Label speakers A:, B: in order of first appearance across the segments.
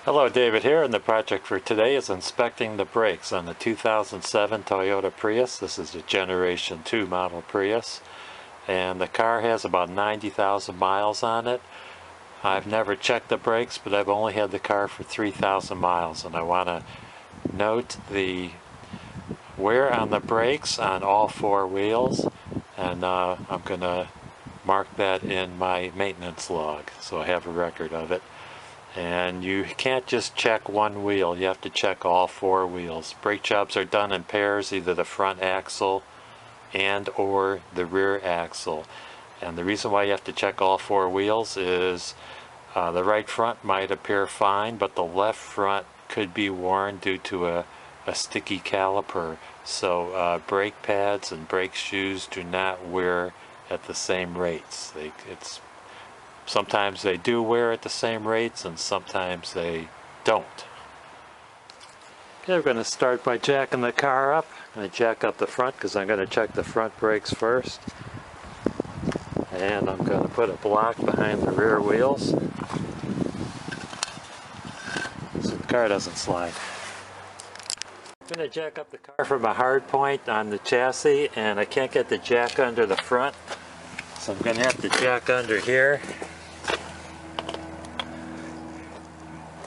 A: Hello, David here, and the project for today is inspecting the brakes on the 2007 Toyota Prius. This is a Generation 2 model Prius, and the car has about 90,000 miles on it. I've never checked the brakes, but I've only had the car for 3,000 miles, and I want to note the wear on the brakes on all four wheels, and I'm going to mark that in my maintenance log so I have a record of it. And you can't just check one wheel, you have to check all four wheels. Brake jobs are done in pairs, either the front axle and or the rear axle. And the reason why you have to check all four wheels is the right front might appear fine, but the left front could be worn due to a sticky caliper. So brake pads and brake shoes do not wear at the same rates. Sometimes they do wear at the same rates, and sometimes they don't. Okay, we're going to start by jacking the car up. I'm going to jack up the front because I'm going to check the front brakes first. And I'm going to put a block behind the rear wheels so the car doesn't slide. I'm going to jack up the car from a hard point on the chassis, and I can't get the jack under the front, so I'm going to have to jack under here.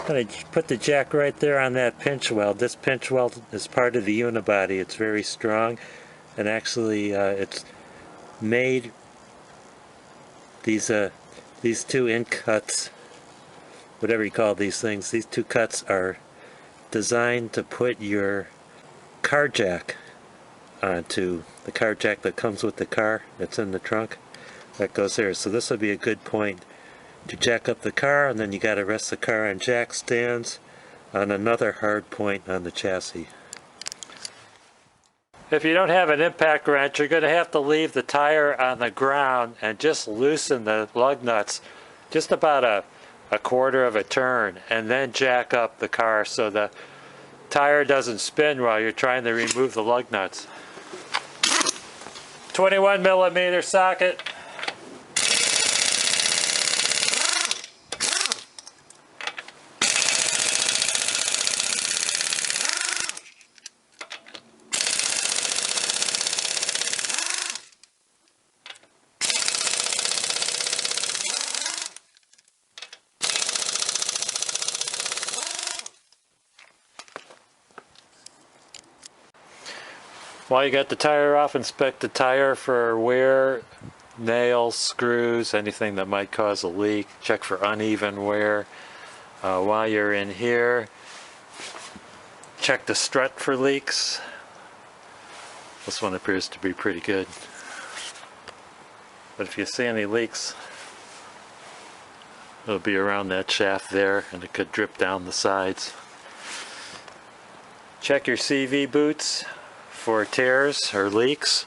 A: I'm going to put the jack right there on that pinch weld. This pinch weld is part of the unibody. It's very strong, and actually it's made, these two in cuts, whatever you call these things, these two cuts are designed to put your car jack onto, the car jack that comes with the car that's in the trunk. That goes there. So this will be a good point to jack up the car, and then you got to rest the car on jack stands on another hard point on the chassis. If you don't have an impact wrench, you're going to have to leave the tire on the ground and just loosen the lug nuts just about a quarter of a turn, and then jack up the car so the tire doesn't spin while you're trying to remove the lug nuts. 21mm socket. While you got the tire off, inspect the tire for wear, nails, screws, anything that might cause a leak. Check for uneven wear. While you're in here, check the strut for leaks. This one appears to be pretty good. But if you see any leaks, it'll be around that shaft there, and it could drip down the sides. Check your CV boots for tears or leaks.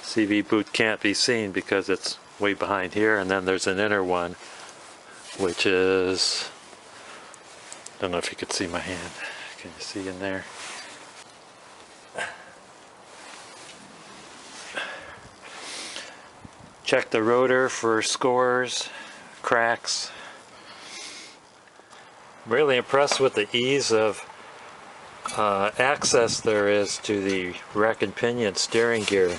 A: CV boot can't be seen because it's way behind here, and then there's an inner one which is, I don't know if you could see my hand. Can you see in there? Check the rotor for scores, cracks. I'm really impressed with the ease of access there is to the rack and pinion steering gear.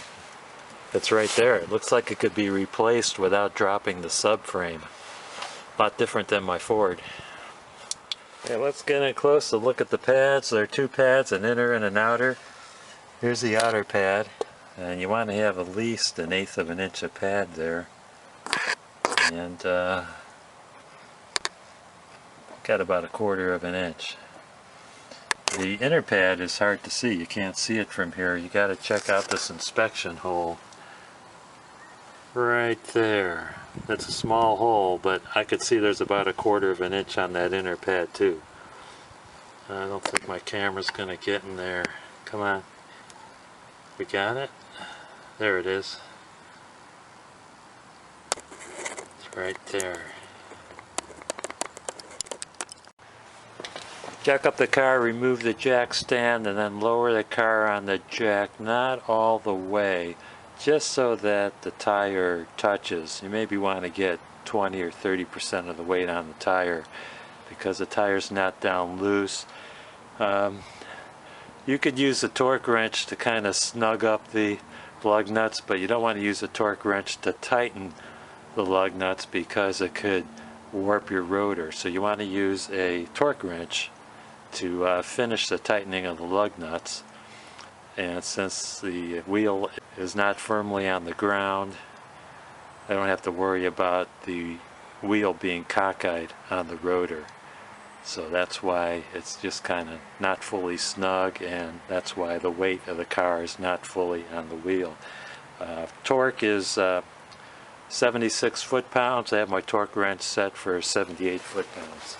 A: It's right there. It looks like it could be replaced without dropping the subframe. A lot different than my Ford. Okay, let's get in close to look at the pads. There are two pads, an inner and an outer. Here's the outer pad, and you want to have at least 1/8 of an inch of pad there. And got about 1/4 of an inch. The inner pad is hard to see. You can't see it from here. You got to check out this inspection hole right there. That's a small hole, but I could see there's about 1/4 of an inch on that inner pad too. I don't think my camera's gonna get in there. Come on. We got it? There it is. It's right there. Jack up the car, remove the jack stand, and then lower the car on the jack, not all the way, just so that the tire touches. You maybe want to get 20 or 30% of the weight on the tire, because the tire's not down loose. You could use a torque wrench to kind of snug up the lug nuts, but you don't want to use a torque wrench to tighten the lug nuts because it could warp your rotor. So you want to use a torque wrench to finish the tightening of the lug nuts. And since the wheel is not firmly on the ground, I don't have to worry about the wheel being cockeyed on the rotor. So that's why it's just kind of not fully snug, and that's why the weight of the car is not fully on the wheel. Torque is 76 foot-pounds. I have my torque wrench set for 78 foot-pounds.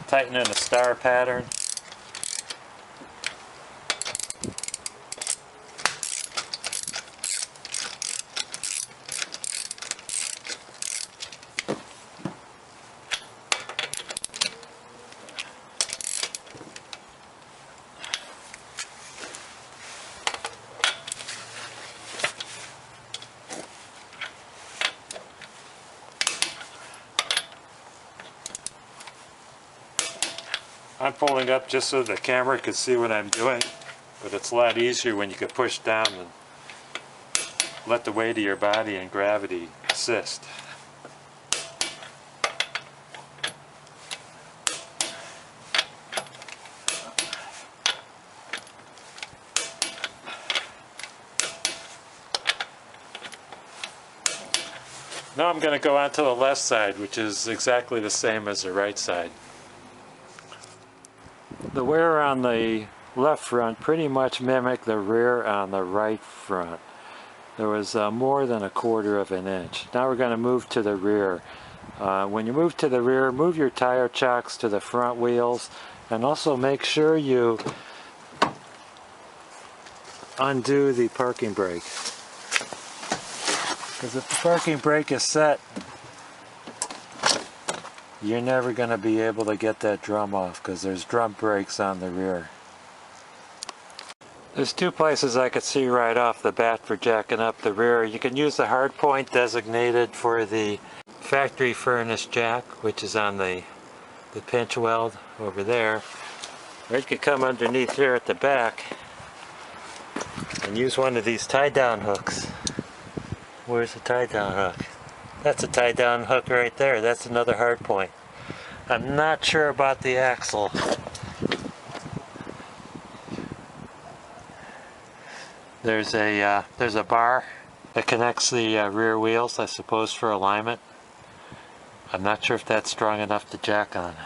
A: Tighten in a star pattern. I'm pulling up just so the camera can see what I'm doing, but it's a lot easier when you can push down and let the weight of your body and gravity assist. Now I'm going to go on to the left side, which is exactly the same as the right side. The wear on the left front pretty much mimicked the rear on the right front. There was more than 1/4 of an inch. Now we're going to move to the rear. When you move to the rear, move your tire chocks to the front wheels, and also make sure you undo the parking brake. Because if the parking brake is set, you're never going to be able to get that drum off because there's drum brakes on the rear. There's two places I could see right off the bat for jacking up the rear. You can use the hard point designated for the factory furnace jack, which is on the pinch weld over there. Or you could come underneath here at the back and use one of these tie-down hooks. Where's the tie-down hook? That's a tie-down hook right there. That's another hard point. I'm not sure about the axle. There's a bar that connects the rear wheels, I suppose, for alignment. I'm not sure if that's strong enough to jack on.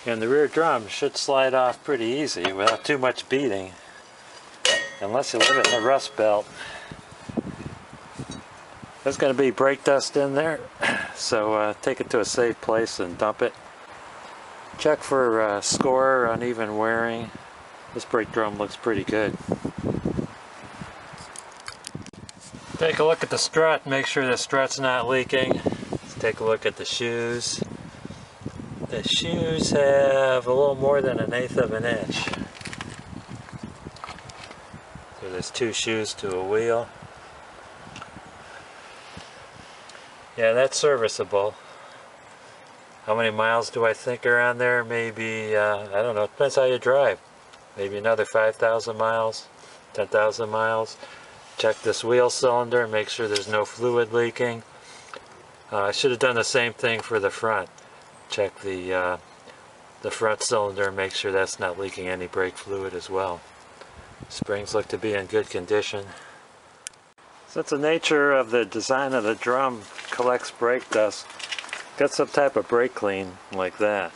A: And the rear drum should slide off pretty easy without too much beating. Unless you live in the Rust Belt. There's going to be brake dust in there, so take it to a safe place and dump it. Check for score or uneven wearing. This brake drum looks pretty good. Take a look at the strut, make sure the strut's not leaking. Let's take a look at the shoes. The shoes have a little more than 1/8 of an inch. So there's 2 shoes to a wheel. Yeah, that's serviceable. How many miles do I think are on there? Maybe, I don't know, it depends how you drive. Maybe another 5,000 miles, 10,000 miles. Check this wheel cylinder, make sure there's no fluid leaking. I should have done the same thing for the front. Check the front cylinder, make sure that's not leaking any brake fluid as well. Springs look to be in good condition. Since the nature of the design of the drum collects brake dust, got some type of brake clean like that.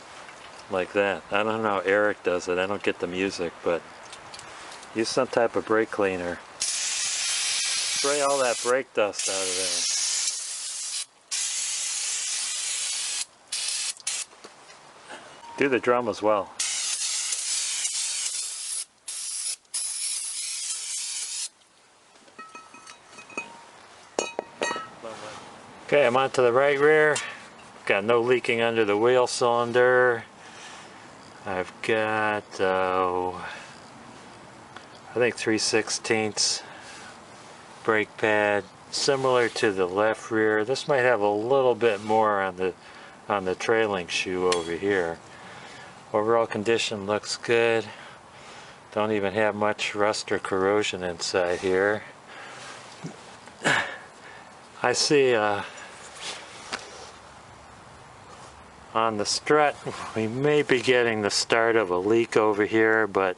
A: I don't know how Eric does it, I don't get the music, but use some type of brake cleaner. Spray all that brake dust out of there. Do the drum as well. Okay, I'm on to the right rear. Got no leaking under the wheel cylinder. I've got, I I think 3/16 brake pad, similar to the left rear. This might have a little bit more on the trailing shoe over here. Overall condition looks good. Don't even have much rust or corrosion inside here. I see on the strut we may be getting the start of a leak over here, but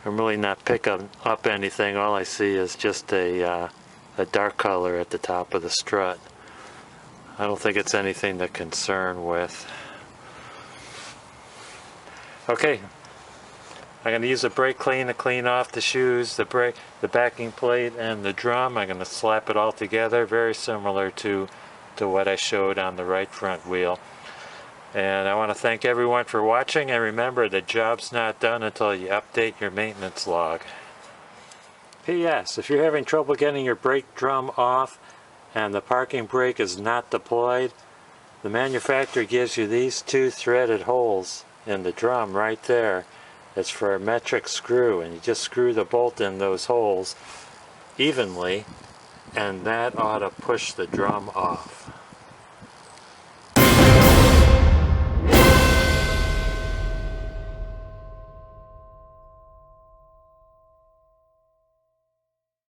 A: I'm really not picking up anything. All I see is just a dark color at the top of the strut. I don't think it's anything to concern with. Okay, I'm going to use a brake clean to clean off the shoes, the backing plate, and the drum. I'm going to slap it all together, very similar to what I showed on the right front wheel. And I want to thank everyone for watching, and remember, the job's not done until you update your maintenance log. P.S. If you're having trouble getting your brake drum off and the parking brake is not deployed, the manufacturer gives you these 2 threaded holes in the drum right there. It's for a metric screw, and you just screw the bolt in those holes evenly, and that ought to push the drum off.